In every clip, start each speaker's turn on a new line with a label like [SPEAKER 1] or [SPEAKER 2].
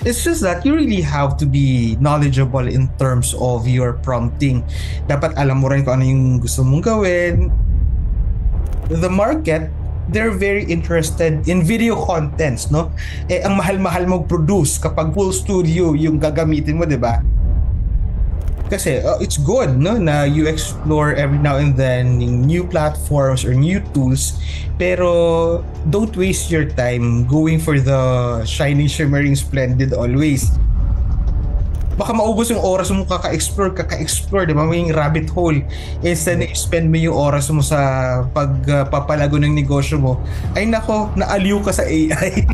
[SPEAKER 1] It's just that you really have to be knowledgeable in terms of your prompting. Dapat alam mo rin kung ano yung gusto mong gawin. The market, they're very interested in video contents, no? Ang mahal-mahal mag-produce kapag full studio yung gagamitin mo, di ba? Kasi it's good, no, na you explore every now and then yung new platforms or new tools, pero don't waste your time going for the shiny, shimmering, splendid always. Baka maubos yung oras mo kaka-explore, di ba? May rabbit hole. Instead na spend mo yung oras mo sa pagpapalago ng negosyo mo, ay nako, naaliw ka sa AI.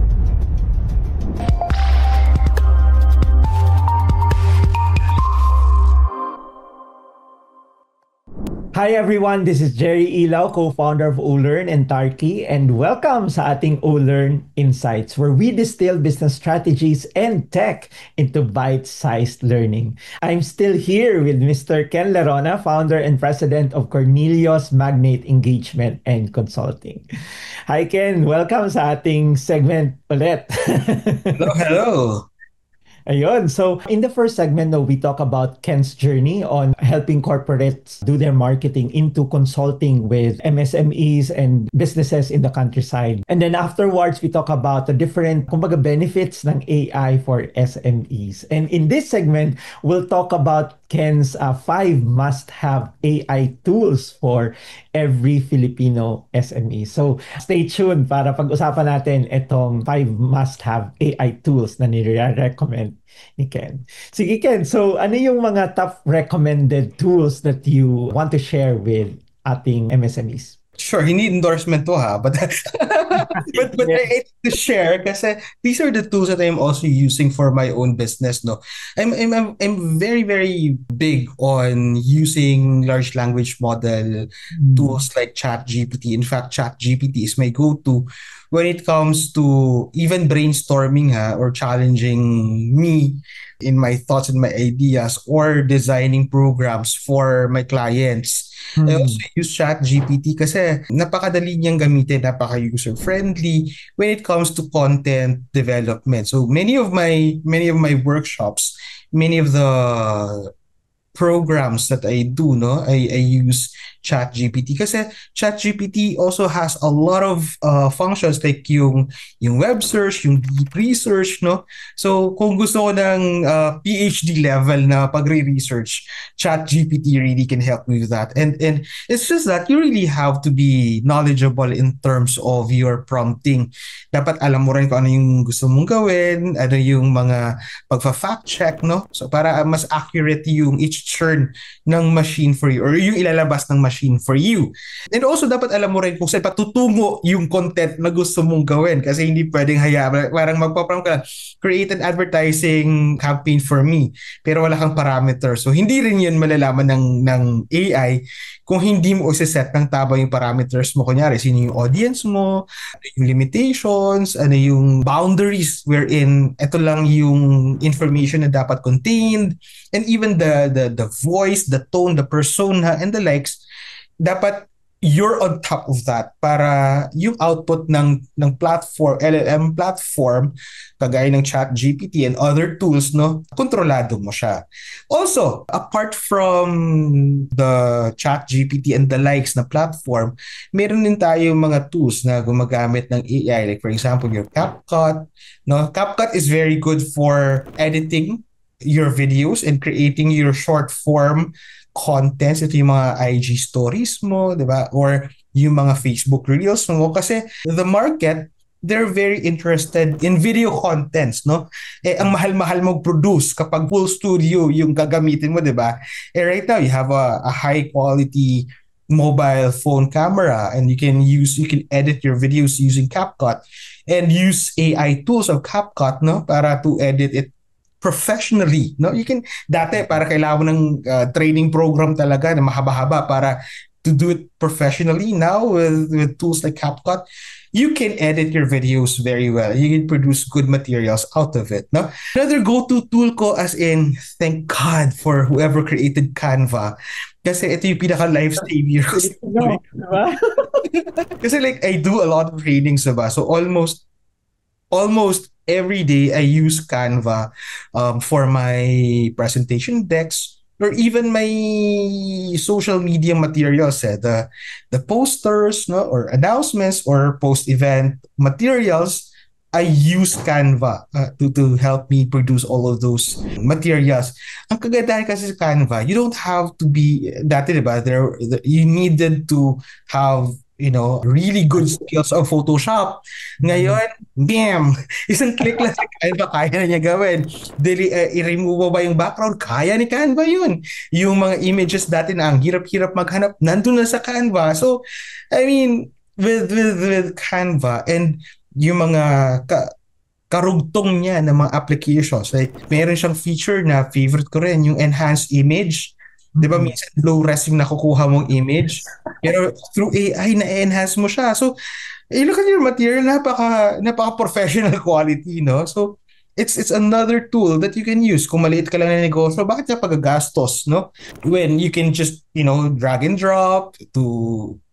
[SPEAKER 2] Hi everyone, this is Jerry Ilaw, co-founder of Ulearn and Tarky, and welcome sa ating Ulearn Insights, where we distill business strategies and tech into bite-sized learning. I'm still here with Mr. Ken Lerona, founder and president of Cornelius Magnate Engagement and Consulting. Hi Ken, welcome sa ating segment ulit.
[SPEAKER 1] Hello, hello.
[SPEAKER 2] Ayun. So, in the first segment, no, we talk about Ken's journey on helping corporates do their marketing into consulting with MSMEs and businesses in the countryside. And then afterwards, we talk about the different, kumbaga, benefits ng AI for SMEs. And in this segment, we'll talk about Ken's 5 must-have AI tools for every Filipino SME. So, stay tuned para pag-usapan natin itong 5 must-have AI tools na nire-recommend ni Ken. Sige Ken, so ano yung mga top recommended tools that you want to share with ating MSMEs?
[SPEAKER 1] Sure, hindi endorsement to ha, but but
[SPEAKER 2] Yeah.
[SPEAKER 1] I to share kasi these are the tools that I'm also using for my own business, no. I'm very big on using large language model
[SPEAKER 2] Mm.
[SPEAKER 1] tools like ChatGPT. In fact, ChatGPT is my go-to when it comes to even brainstorming ha, or challenging me in my thoughts and my ideas or designing programs for my clients. I also
[SPEAKER 2] Mm.
[SPEAKER 1] use ChatGPT kasi napakadali niyang gamitin, napaka-user-friendly when it comes to content development. So many of my workshops, many of the programs that I do, no, I use ChatGPT kasi ChatGPT also has a lot of functions like yung web search, yung deep research, no. So kung gusto ko ng PhD level na pagre-research, ChatGPT really can help me with that. And it's just that you really have to be knowledgeable in terms of your prompting. Dapat alam mo rin kung ano yung gusto mong gawin, ano yung mga pagfa-fact check, no? So para mas accurate yung each churn ng machine for you or yung ilalabas ng machine for you. And also dapat alam mo rin kung saan patutungo yung content na gusto mong gawin kasi hindi pwedeng hayaan parang magpa-prompt ka lang, create an advertising campaign for me pero wala kang parameter. So hindi rin yun malalaman ng AI kung hindi mo set ng tama yung parameters mo. Kunyari, sino yung audience mo, ano yung limitations, ano yung boundaries wherein ito lang yung information na dapat contained, and even the voice, the tone, the persona, and the likes, dapat you're on top of that para yung output ng platform, LLM platform, kagaya ng ChatGPT and other tools, no, kontrolado mo siya. Also, apart from the ChatGPT and the likes na platform, meron din tayo mga tools na gumagamit ng AI. Like for example, your CapCut. No, CapCut is very good for editing your videos and creating your short form contents. Ito yung mga IG stories mo, di ba? Or yung mga Facebook reels mo. Kasi the market, they're very interested in video contents, no? Ang mahal-mahal mag-produce kapag full studio yung gagamitin mo, di ba? Right now, you have a high quality mobile phone camera and you can edit your videos using CapCut and use AI tools of CapCut, no, para to edit it professionally, no. You can, dati para kailangan mo ng training program talaga na mahaba-haba para to do it professionally. Now with tools like CapCut, you can edit your videos very well. You can produce good materials out of it, no. Another go-to tool ko, as in, thank God for whoever created Canva, kasi ito yung pinaka lifesaver ko.
[SPEAKER 2] No, diba?
[SPEAKER 1] Kasi like I do a lot of trainings, diba? So almost every day I use Canva for my presentation decks or even my social media materials, the posters, no, or announcements or post event materials. I use Canva to help me produce all of those materials. Ang kagandahan kasi sa Canva, you don't have to be, dati diba, you needed to have, really good skills of Photoshop. Ngayon, bam! Isang click lang sa Canva, kaya na niya gawin. I-remove mo ba yung background? Kaya ni Canva yun. Yung mga images dati na ang hirap-hirap maghanap, nandun na sa Canva. So, I mean, with Canva and yung mga karugtong niya ng mga applications. Like, meron siyang feature na favorite ko rin, yung enhanced image. Di ba, minsan low-res yung nakukuha mong image. Pero through AI, na-enhance mo siya. So, look at your material, napaka-professional quality, no? So, it's another tool that you can use. Kung maliit ka lang na negosyo, bakit ka pagagastos, no? When you can just, drag and drop to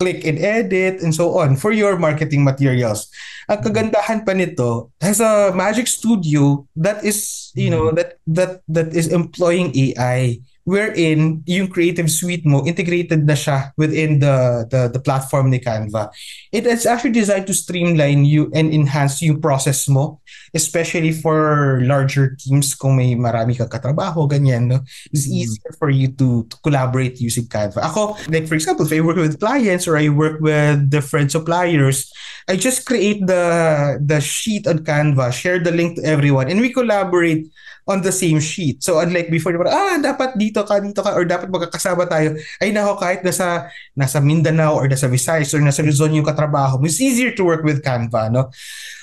[SPEAKER 1] click and edit and so on for your marketing materials. Ang kagandahan pa nito, has a Magic Studio that is, that is employing AI, wherein yung creative suite mo integrated na siya within the platform ni Canva. It is actually designed to streamline you and enhance yung process mo, especially for larger teams kung may marami kang katrabaho, ganyan, no? It's easier for you to collaborate using Canva. Ako, like for example, if I work with clients or I work with different suppliers, I just create the sheet on Canva, share the link to everyone, and we collaborate on the same sheet. So unlike before, dapat dito ka, or dapat magkakasama tayo. Ay nako, kahit nasa Mindanao or nasa Visayas or nasa Luzon yung katrabaho mo, it's easier to work with Canva, no?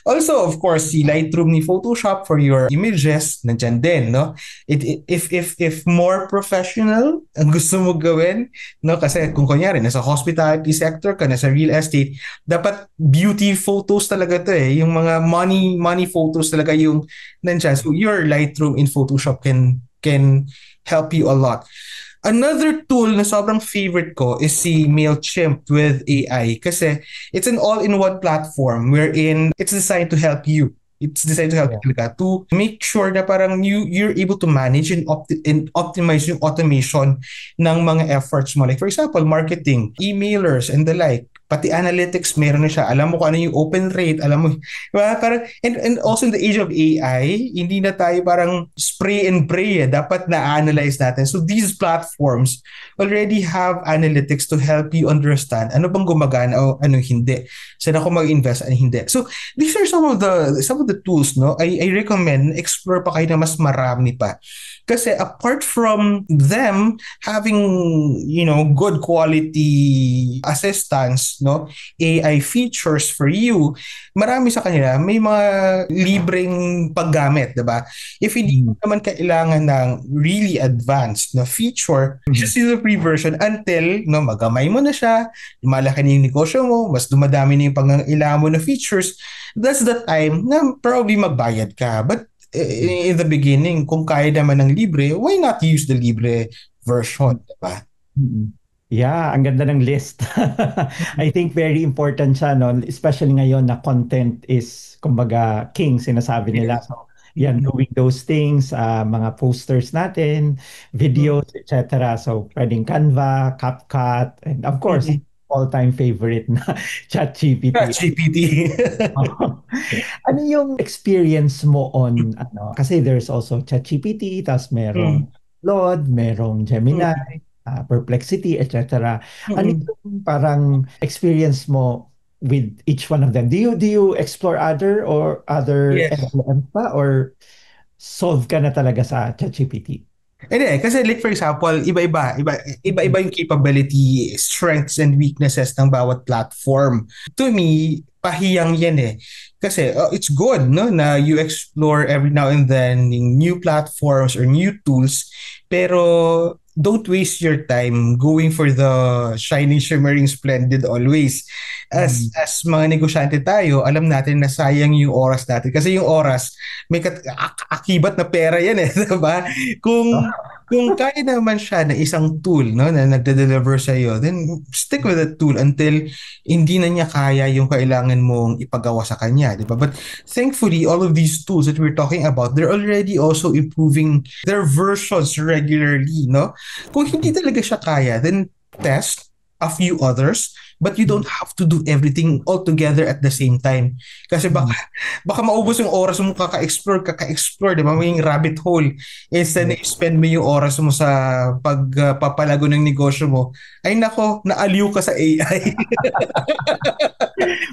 [SPEAKER 1] Also, of course, si Lightroom ni Photoshop for your images, nandyan din, no? If more professional ang gusto mo gawin, no? Kasi kung kunyari, nasa hospitality sector ka, nasa real estate, dapat beauty photos talaga to eh. Yung mga money photos talaga yung nandyan. So your Lightroom in Photoshop can help you a lot. Another tool na sobrang favorite ko is si Mailchimp with AI kasi it's an all-in-one platform wherein it's designed to help you. It's designed to help you talaga to make sure na parang you're able to manage and optimize yung automation ng mga efforts mo. Like for example, marketing, emailers, and the like. Pati analytics, meron na siya. Alam mo kung ano yung open rate. Alam mo, diba? Parang, and also in the age of AI, hindi na tayo parang spray and pray. Dapat na-analyze natin. So these platforms already have analytics to help you understand ano bang gumagana o ano hindi. Saan ako mag-invest, ano hindi. So these are some of the tools, no? I recommend explore pa kayo na mas marami pa. Kasi apart from them having, good quality assistance, no, AI features for you, marami sa kanila may mga libreng paggamit, 'di ba? If hindi mo naman kailangan ng really advanced na feature, just use the free version until magamay mo na siya, lumalaki na yung negosyo mo, mas dumadami na yung pangangailangan mo na features. That's the time na probably magbayad ka. But in the beginning, kung kaya naman ng libre, why not use the libre version, diba?
[SPEAKER 2] Yeah, ang ganda ng list. I think very important siya, no? Especially ngayon na content is, kumbaga, king, sinasabi nila. So, doing those things, mga posters natin, videos, etc. So, pwedeng Canva, CapCut, and of course, all-time favorite na ChatGPT.
[SPEAKER 1] ChatGPT.
[SPEAKER 2] Ano yung experience mo on, kasi there's also ChatGPT, tas merong Claude, merong Gemini, Perplexity, etc. Ano yung parang experience mo with each one of them? Do you explore other LLM pa, or solve ka na talaga sa ChatGPT?
[SPEAKER 1] Hindi, kasi like for example, iba-iba yung capability, strengths and weaknesses ng bawat platform. To me, pahiyang yan eh. Kasi it's good, no, na you explore every now and then new platforms or new tools, pero don't waste your time going for the shining, shimmering, splendid always. As mga negosyante tayo, alam natin na sayang yung oras natin. Kasi yung oras, may akibat na pera yan eh, diba? kung kaya naman siya na isang tool, no, na nagde-deliver sa iyo, then stick with that tool until hindi na niya kaya yung kailangan mong ipagawa sa kanya, di ba? But thankfully, all of these tools that we're talking about, they're already also improving their versions regularly, no? Kung hindi talaga siya kaya, then test a few others, but you don't have to do everything all together at the same time. Kasi baka maubos yung oras mo kaka-explore, di ba? Maging rabbit hole. Instead na spend mo yung oras mo sa pagpapalago ng negosyo mo, ay nako, naaliw ka sa AI.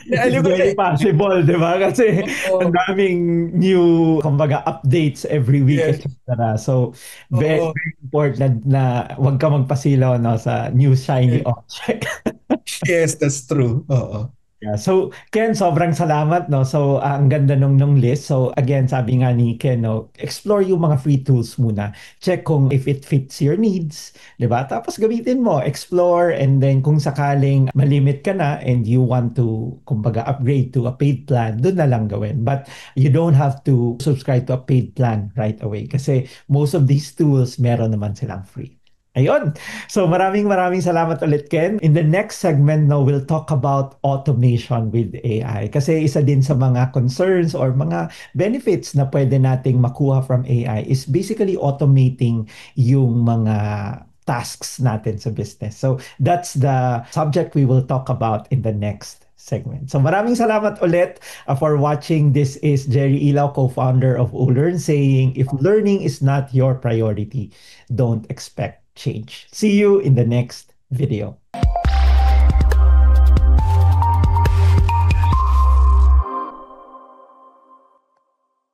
[SPEAKER 2] Which is
[SPEAKER 1] Naaliw ka sa
[SPEAKER 2] very
[SPEAKER 1] AI.
[SPEAKER 2] possible, di ba? Kasi ang
[SPEAKER 1] Oo.
[SPEAKER 2] daming new, kumbaga, updates every week,
[SPEAKER 1] Yes.
[SPEAKER 2] etc. So, very,
[SPEAKER 1] Oo.
[SPEAKER 2] very important na wag ka magpasilaw no, sa new shiny object.
[SPEAKER 1] Yes, that's true. Oo.
[SPEAKER 2] Yeah. So, Ken, sobrang salamat, no? So, ang ganda nung list. So, again, sabi nga ni Ken, no, explore yung mga free tools muna. Check kung if it fits your needs, di ba? Tapos gamitin mo, explore, and then kung sakaling malimit ka na and you want to, kumbaga, upgrade to a paid plan, doon na lang gawin. But you don't have to subscribe to a paid plan right away kasi most of these tools, meron naman silang free. Ayun. So maraming maraming salamat ulit, Ken. In the next segment, no, we'll talk about automation with AI. Kasi isa din sa mga concerns or mga benefits na pwede nating makuha from AI is basically automating yung mga tasks natin sa business. So that's the subject we will talk about in the next segment. So maraming salamat ulit for watching. This is Jerry Ilaw, co-founder of Ulearn, saying, if learning is not your priority, don't expect change. See you in the next video.